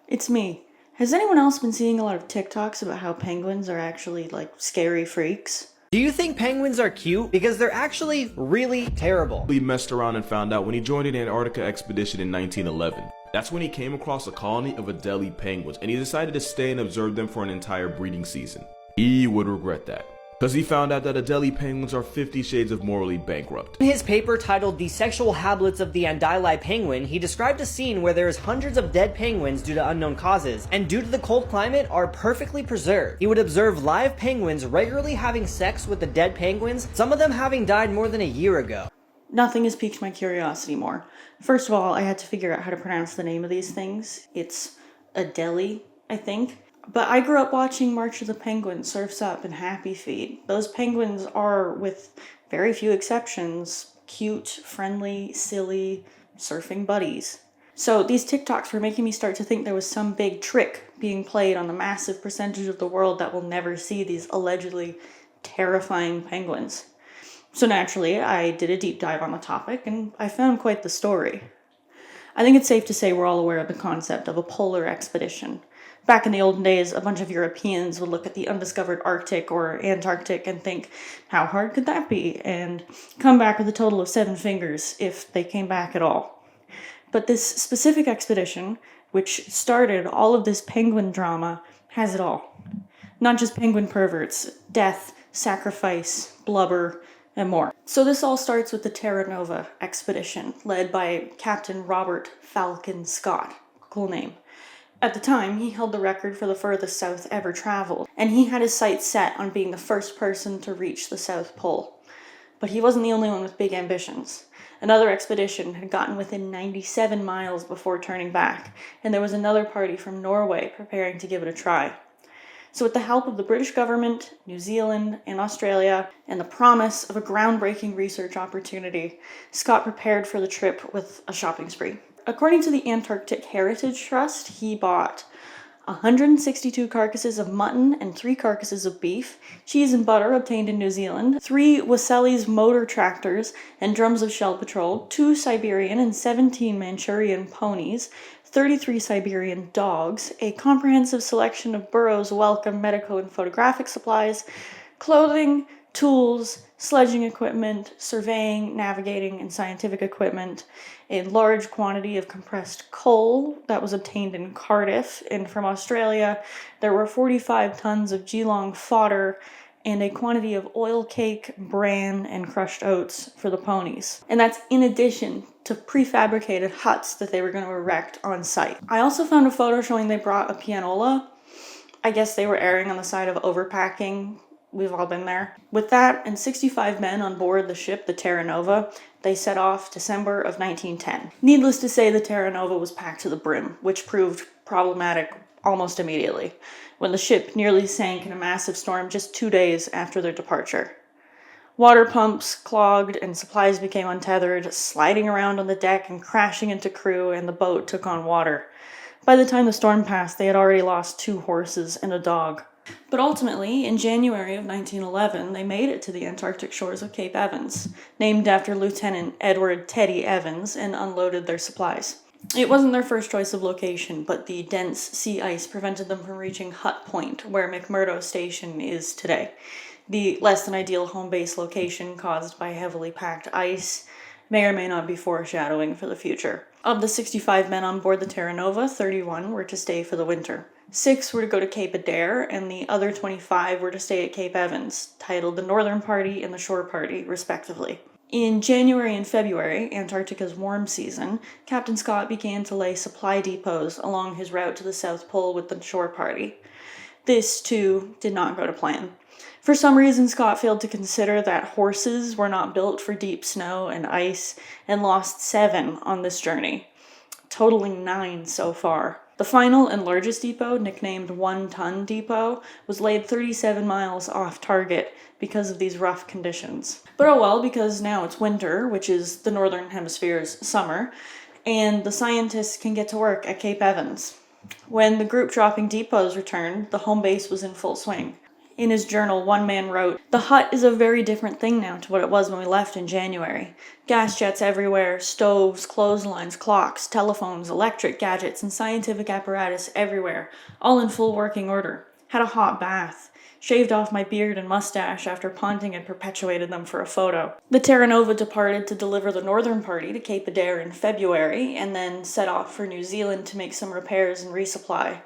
It's me. Has anyone else been seeing a lot of TikToks about how penguins are actually, scary freaks? Do you think penguins are cute? Because they're actually really terrible. He messed around and found out when he joined an Antarctica expedition in 1911. That's when he came across a colony of adelie penguins, and he decided to stay and observe them for an entire breeding season. He would regret that, because he found out that adelie penguins are 50 shades of morally bankrupt. In his paper titled The Sexual Habits of the Adelie Penguin, he described a scene where there is hundreds of dead penguins due to unknown causes, and due to the cold climate are perfectly preserved. He would observe live penguins regularly having sex with the dead penguins, some of them having died more than a year ago. Nothing has piqued my curiosity more. First of all, I had to figure out how to pronounce the name of these things. It's adelie, I think. But I grew up watching March of the Penguins, Surf's Up, and Happy Feet. Those penguins are, with very few exceptions, cute, friendly, silly, surfing buddies. So these TikToks were making me start to think there was some big trick being played on the massive percentage of the world that will never see these allegedly terrifying penguins. So naturally, I did a deep dive on the topic, and I found quite the story. I think it's safe to say we're all aware of the concept of a polar expedition. Back in the olden days, a bunch of Europeans would look at the undiscovered Arctic or Antarctic and think, how hard could that be? And come back with a total of 7 fingers, if they came back at all. But this specific expedition, which started all of this penguin drama, has it all. Not just penguin perverts, death, sacrifice, blubber, and more. So this all starts with the Terra expedition, led by Captain Robert Falcon Scott. Cool name. At the time, he held the record for the furthest south ever traveled, and he had his sights set on being the first person to reach the South Pole. But he wasn't the only one with big ambitions. Another expedition had gotten within 97 miles before turning back, and there was another party from Norway preparing to give it a try. So with the help of the British government, New Zealand, and Australia, and the promise of a groundbreaking research opportunity, Scott prepared for the trip with a shopping spree. According to the Antarctic Heritage Trust, he bought 162 carcasses of mutton and 3 carcasses of beef, cheese and butter obtained in New Zealand, 3 Woodsie motor tractors and drums of shell patrol, 2 Siberian and 17 Manchurian ponies, 33 Siberian dogs, a comprehensive selection of Burroughs' welcome medical and photographic supplies, clothing, tools, sledging equipment, surveying, navigating, and scientific equipment, a large quantity of compressed coal that was obtained in Cardiff, and from Australia, there were 45 tons of Geelong fodder and a quantity of oil cake, bran, and crushed oats for the ponies. And that's in addition to prefabricated huts that they were going to erect on site. I also found a photo showing they brought a pianola. I guess they were erring on the side of overpacking. We've all been there. With that and 65 men on board the ship, the Terra Nova, they set off December of 1910. Needless to say, the Terra Nova was packed to the brim, which proved problematic almost immediately, when the ship nearly sank in a massive storm just 2 days after their departure. Water pumps clogged and supplies became untethered, sliding around on the deck and crashing into crew, and the boat took on water. By the time the storm passed, they had already lost 2 horses and a dog. But ultimately, in January of 1911, they made it to the Antarctic shores of Cape Evans, named after Lieutenant Edward Teddy Evans, and unloaded their supplies. It wasn't their first choice of location, but the dense sea ice prevented them from reaching Hut Point, where McMurdo Station is today. The less than ideal home base location caused by heavily packed ice may or may not be foreshadowing for the future. Of the 65 men on board the Terra Nova, 31 were to stay for the winter. 6 were to go to Cape Adair, and the other 25 were to stay at Cape Evans, titled the Northern Party and the Shore Party, respectively. In January and February, Antarctica's warm season, Captain Scott began to lay supply depots along his route to the South Pole with the Shore Party. This, too, did not go to plan. For some reason, Scott failed to consider that horses were not built for deep snow and ice, and lost 7 on this journey, totaling 9 so far. The final and largest depot, nicknamed 1 Ton Depot, was laid 37 miles off target because of these rough conditions. But oh well, because now it's winter, which is the Northern Hemisphere's summer, and the scientists can get to work at Cape Evans. When the group dropping depots returned, the home base was in full swing. In his journal, one man wrote, "The hut is a very different thing now to what it was when we left in January. Gas jets everywhere, stoves, clotheslines, clocks, telephones, electric gadgets, and scientific apparatus everywhere, all in full working order. Had a hot bath. Shaved off my beard and mustache after Ponting had perpetuated them for a photo." The Terra departed to deliver the northern party to Cape Adare in February, and then set off for New Zealand to make some repairs and resupply,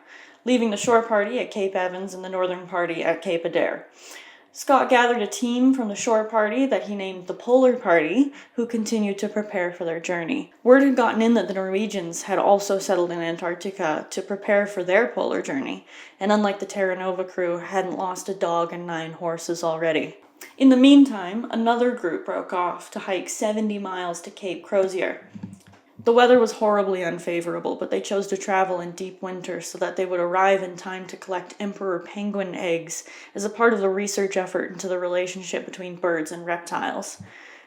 leaving the shore party at Cape Evans and the northern party at Cape Adare. Scott gathered a team from the shore party that he named the Polar Party, who continued to prepare for their journey. Word had gotten in that the Norwegians had also settled in Antarctica to prepare for their polar journey, and unlike the Terra Nova crew, hadn't lost a dog and 9 horses already. In the meantime, another group broke off to hike 70 miles to Cape Crozier. The weather was horribly unfavorable, but they chose to travel in deep winter so that they would arrive in time to collect emperor penguin eggs as a part of the research effort into the relationship between birds and reptiles.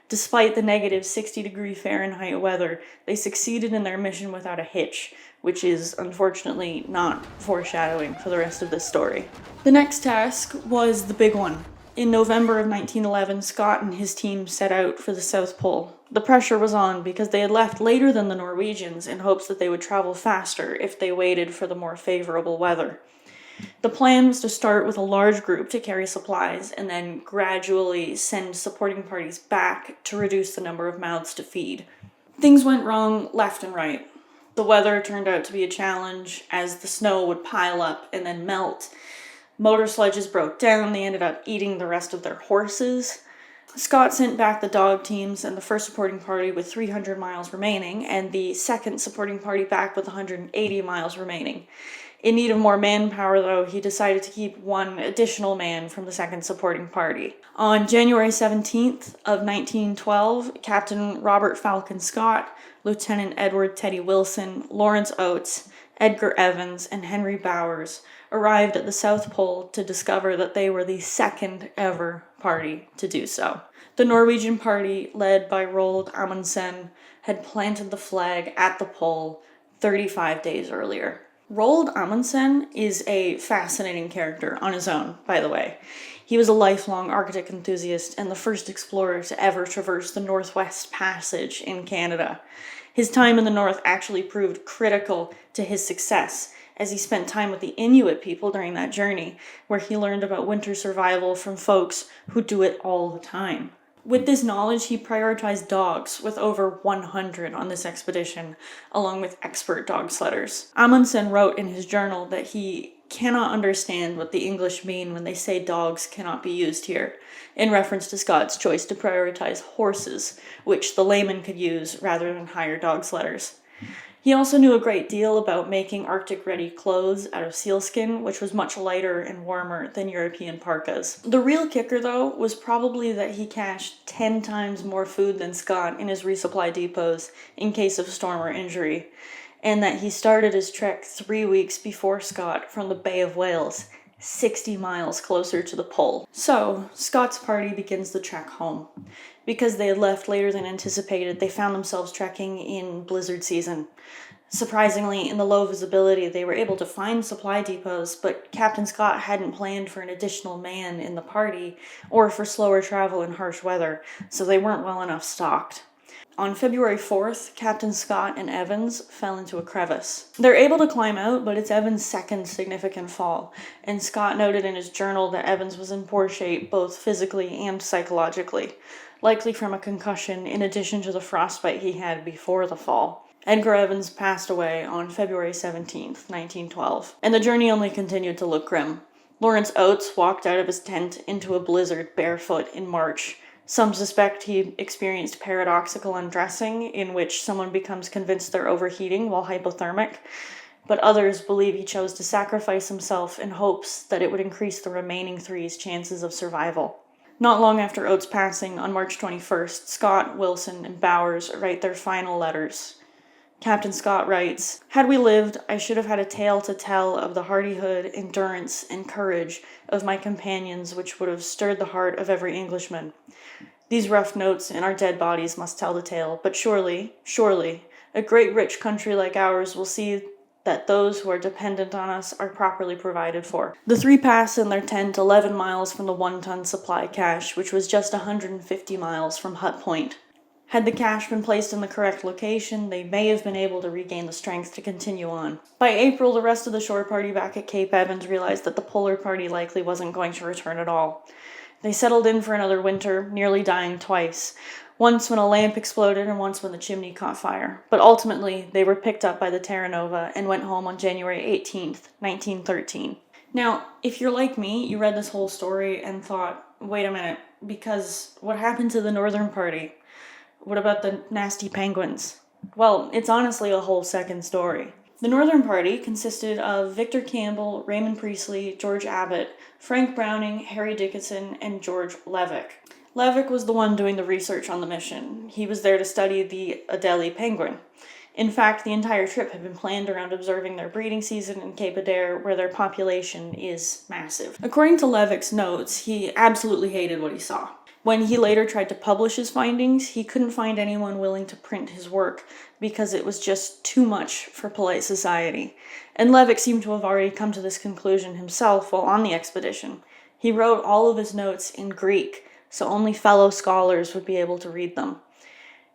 Despite the negative 60-degree Fahrenheit weather, they succeeded in their mission without a hitch, which is unfortunately not foreshadowing for the rest of this story. The next task was the big one. In November of 1911, Scott and his team set out for the South Pole. The pressure was on because they had left later than the Norwegians in hopes that they would travel faster if they waited for the more favorable weather. The plan was to start with a large group to carry supplies and then gradually send supporting parties back to reduce the number of mouths to feed. Things went wrong left and right. The weather turned out to be a challenge as the snow would pile up and then melt. Motor sledges broke down. They ended up eating the rest of their horses. Scott sent back the dog teams and the first supporting party with 300 miles remaining, and the second supporting party back with 180 miles remaining. In need of more manpower, though, he decided to keep one additional man from the second supporting party. On January 17th of 1912, Captain Robert Falcon Scott, Lieutenant Edward Teddy Wilson, Lawrence Oates, Edgar Evans, and Henry Bowers arrived at the South Pole to discover that they were the second ever party to do so. The Norwegian party, led by Roald Amundsen, had planted the flag at the pole 35 days earlier. Roald Amundsen is a fascinating character on his own, by the way. He was a lifelong Arctic enthusiast and the first explorer to ever traverse the Northwest Passage in Canada. His time in the North actually proved critical to his success, as he spent time with the Inuit people during that journey, where he learned about winter survival from folks who do it all the time. With this knowledge, he prioritized dogs, with over 100 on this expedition, along with expert dog sledders. Amundsen wrote in his journal that he cannot understand what the English mean when they say dogs cannot be used here, in reference to Scott's choice to prioritize horses, which the layman could use rather than hire dog sledders. He also knew a great deal about making Arctic-ready clothes out of sealskin, which was much lighter and warmer than European parkas. The real kicker, though, was probably that he cached 10 times more food than Scott in his resupply depots in case of storm or injury, and that he started his trek 3 weeks before Scott from the Bay of Whales, 60 miles closer to the pole. So, Scott's party begins the trek home. Because they had left later than anticipated, they found themselves trekking in blizzard season. Surprisingly, in the low visibility, they were able to find supply depots, but Captain Scott hadn't planned for an additional man in the party or for slower travel in harsh weather, so they weren't well enough stocked. On February 4th, Captain Scott and Evans fell into a crevice. They're able to climb out, but it's Evans' second significant fall, and Scott noted in his journal that Evans was in poor shape both physically and psychologically, likely from a concussion in addition to the frostbite he had before the fall. Edgar Evans passed away on February 17th, 1912, and the journey only continued to look grim. Lawrence Oates walked out of his tent into a blizzard barefoot in March. Some suspect he experienced paradoxical undressing, in which someone becomes convinced they're overheating while hypothermic, but others believe he chose to sacrifice himself in hopes that it would increase the remaining three's chances of survival. Not long after Oates' passing, on March 21st, Scott, Wilson, and Bowers write their final letters. Captain Scott writes, "Had we lived, I should have had a tale to tell of the hardihood, endurance, and courage of my companions which would have stirred the heart of every Englishman. These rough notes in our dead bodies must tell the tale, but surely, a great rich country like ours will see that those who are dependent on us are properly provided for. The three passed in their tent 11 miles from the 1-ton supply cache, which was just 150 miles from Hut Point. Had the cache been placed in the correct location, they may have been able to regain the strength to continue on. By April, the rest of the shore party back at Cape Evans realized that the polar party likely wasn't going to return at all. They settled in for another winter, nearly dying twice. Once when a lamp exploded and once when the chimney caught fire. But ultimately, they were picked up by the Terra and went home on January 18th, 1913. Now, if you're like me, you read this whole story and thought, wait a minute, because what happened to the Northern Party? What about the nasty penguins? Well, it's honestly a whole second story. The Northern Party consisted of Victor Campbell, Raymond Priestley, George Abbott, Frank Browning, Harry Dickinson, and George Levick. Levick was the one doing the research on the mission. He was there to study the adelie penguin. In fact, the entire trip had been planned around observing their breeding season in Cape Adare, where their population is massive. According to Levick's notes, he absolutely hated what he saw. When he later tried to publish his findings, he couldn't find anyone willing to print his work because it was just too much for polite society. And Levick seemed to have already come to this conclusion himself while on the expedition. He wrote all of his notes in Greek, so only fellow scholars would be able to read them.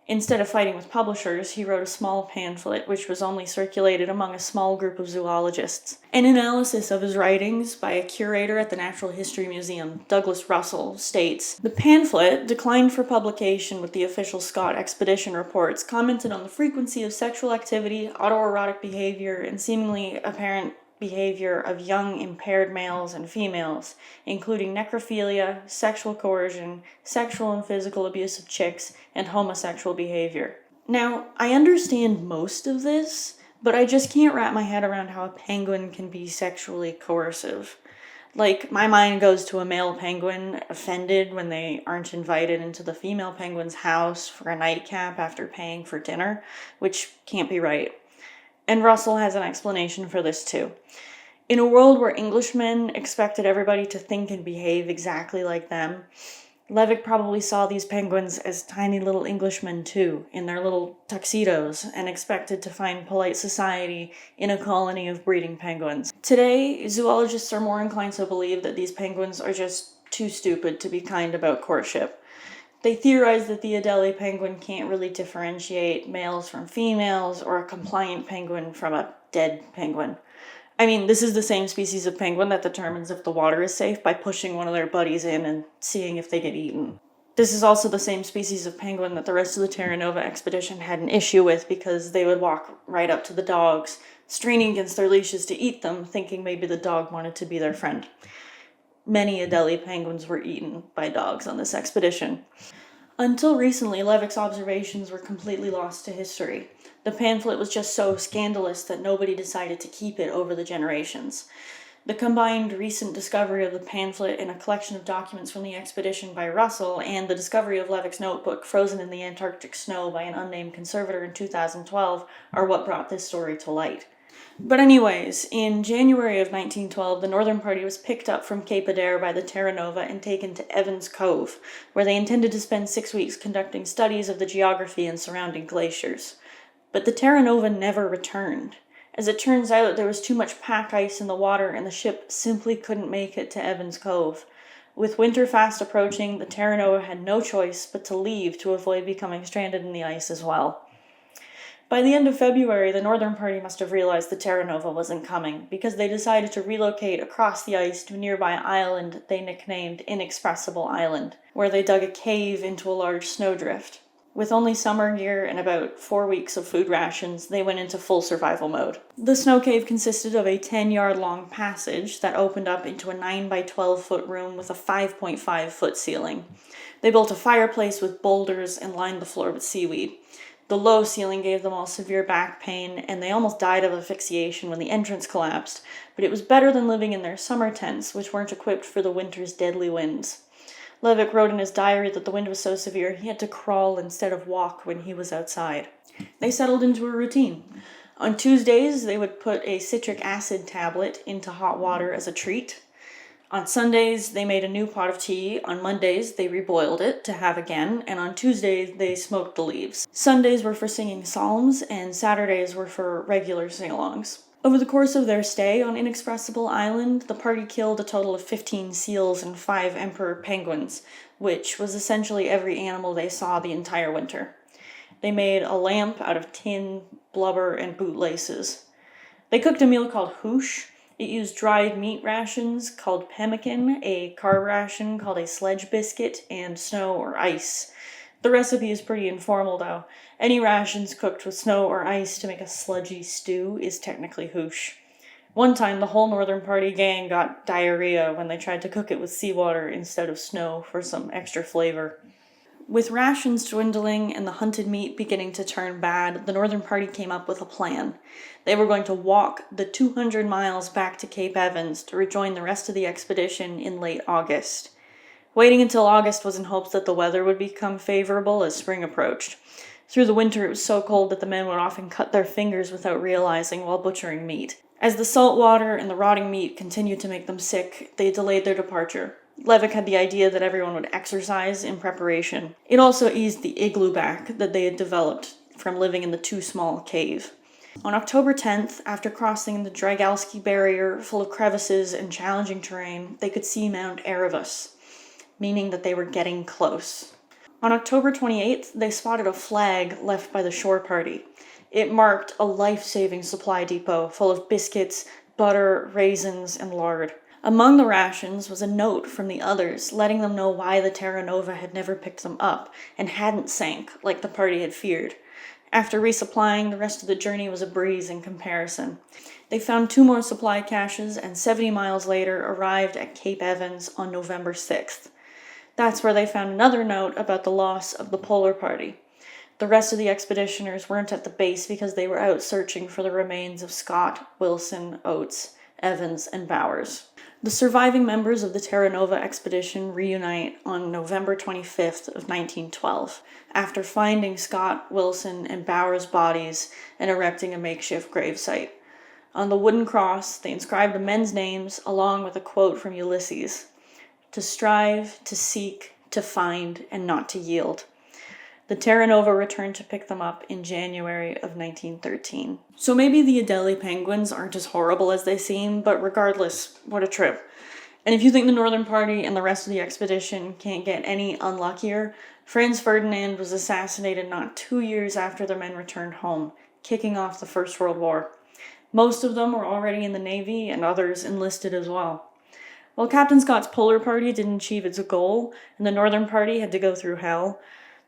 Instead of fighting with publishers, he wrote a small pamphlet which was only circulated among a small group of zoologists. An analysis of his writings by a curator at the Natural History Museum, Douglas Russell, states, "The pamphlet, declined for publication with the official Scott expedition reports, commented on the frequency of sexual activity, autoerotic behavior, and seemingly apparent behavior of young impaired males and females, including necrophilia, sexual coercion, sexual and physical abuse of chicks, and homosexual behavior." Now, I understand most of this, but I just can't wrap my head around how a penguin can be sexually coercive. Like, my mind goes to a male penguin offended when they aren't invited into the female penguin's house for a nightcap after paying for dinner, which can't be right. And Russell has an explanation for this too. In a world where Englishmen expected everybody to think and behave exactly like them, Levick probably saw these penguins as tiny little Englishmen too, in their little tuxedos, and expected to find polite society in a colony of breeding penguins. Today, zoologists are more inclined to believe that these penguins are just too stupid to be kind about courtship. They theorize that the adelie penguin can't really differentiate males from females or a compliant penguin from a dead penguin. I mean, this is the same species of penguin that determines if the water is safe by pushing one of their buddies in and seeing if they get eaten. This is also the same species of penguin that the rest of the Terra Nova expedition had an issue with because they would walk right up to the dogs, straining against their leashes to eat them, thinking maybe the dog wanted to be their friend. Many adelie penguins were eaten by dogs on this expedition. Until recently, Levick's observations were completely lost to history. The pamphlet was just so scandalous that nobody decided to keep it over the generations. The combined recent discovery of the pamphlet in a collection of documents from the expedition by Russell and the discovery of Levick's notebook frozen in the Antarctic snow by an unnamed conservator in 2012 are what brought this story to light. But anyways, in January of 1912, the Northern Party was picked up from Cape Adare by the Terra Nova and taken to Evans Cove, where they intended to spend 6 weeks conducting studies of the geography and surrounding glaciers. But the Terra Nova never returned. As it turns out, there was too much pack ice in the water and the ship simply couldn't make it to Evans Cove. With winter fast approaching, the Terra Nova had no choice but to leave to avoid becoming stranded in the ice as well. By the end of February, the Northern Party must have realized the Terra Nova wasn't coming, because they decided to relocate across the ice to a nearby island they nicknamed Inexpressible Island, where they dug a cave into a large snowdrift. With only summer gear and about 4 weeks of food rations, they went into full survival mode. The snow cave consisted of a 10-yard-long passage that opened up into a 9 by 12-foot room with a 5.5-foot ceiling. They built a fireplace with boulders and lined the floor with seaweed. The low ceiling gave them all severe back pain, and they almost died of asphyxiation when the entrance collapsed, but it was better than living in their summer tents, which weren't equipped for the winter's deadly winds. Levick wrote in his diary that the wind was so severe he had to crawl instead of walk when he was outside. They settled into a routine. On Tuesdays, they would put a citric acid tablet into hot water as a treat. On Sundays, they made a new pot of tea. On Mondays, they reboiled it to have again. And on Tuesdays, they smoked the leaves. Sundays were for singing psalms, and Saturdays were for regular sing-alongs. Over the course of their stay on Inexpressible Island, the party killed a total of 15 seals and 5 emperor penguins, which was essentially every animal they saw the entire winter. They made a lamp out of tin, blubber, and bootlaces. They cooked a meal called hoosh. It used dried meat rations called pemmican, a carb ration called a sledge biscuit, and snow or ice. The recipe is pretty informal, though. Any rations cooked with snow or ice to make a sludgy stew is technically hoosh. One time, the whole Northern Party gang got diarrhea when they tried to cook it with seawater instead of snow for some extra flavor. With rations dwindling and the hunted meat beginning to turn bad, the Northern Party came up with a plan. They were going to walk the 200 miles back to Cape Evans to rejoin the rest of the expedition in late August. Waiting until August was in hopes that the weather would become favorable as spring approached. Through the winter, it was so cold that the men would often cut their fingers without realizing while butchering meat. As the salt water and the rotting meat continued to make them sick, they delayed their departure. Levick had the idea that everyone would exercise in preparation. It also eased the igloo back that they had developed from living in the too small cave. On October 10th, after crossing the Drygalski Barrier full of crevices and challenging terrain, they could see Mount Erebus, meaning that they were getting close. On October 28th, they spotted a flag left by the shore party. It marked a life-saving supply depot full of biscuits, butter, raisins, and lard. Among the rations was a note from the others letting them know why the Terra Nova had never picked them up and hadn't sank like the party had feared. After resupplying, the rest of the journey was a breeze in comparison. They found 2 more supply caches and 70 miles later arrived at Cape Evans on November 6th. That's where they found another note about the loss of the Polar Party. The rest of the expeditioners weren't at the base because they were out searching for the remains of Scott, Wilson, Oates, Evans, and Bowers. The surviving members of the Terra Nova expedition reunite on November 25th of 1912, after finding Scott, Wilson, and Bowers' bodies and erecting a makeshift gravesite. On the wooden cross, they inscribed the men's names along with a quote from Ulysses: "To strive, to seek, to find, and not to yield." The Terra Nova returned to pick them up in January of 1913. So maybe the adelie penguins aren't as horrible as they seem, but regardless, what a trip. And if you think the Northern Party and the rest of the expedition can't get any unluckier, Franz Ferdinand was assassinated not 2 years after the men returned home, kicking off the First World War. Most of them were already in the Navy, and others enlisted as well. While Captain Scott's Polar Party didn't achieve its goal, and the Northern Party had to go through hell,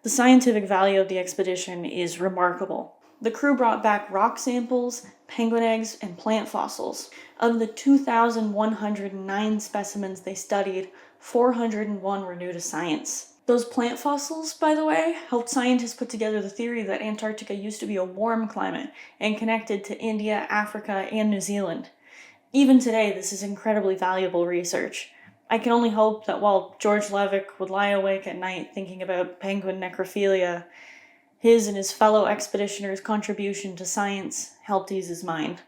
the scientific value of the expedition is remarkable. The crew brought back rock samples, penguin eggs, and plant fossils. Of the 2,109 specimens they studied, 401 were new to science. Those plant fossils, by the way, helped scientists put together the theory that Antarctica used to be a warm climate and connected to India, Africa, and New Zealand. Even today, this is incredibly valuable research. I can only hope that while George Levick would lie awake at night thinking about penguin necrophilia, his and his fellow expeditioners' contribution to science helped ease his mind.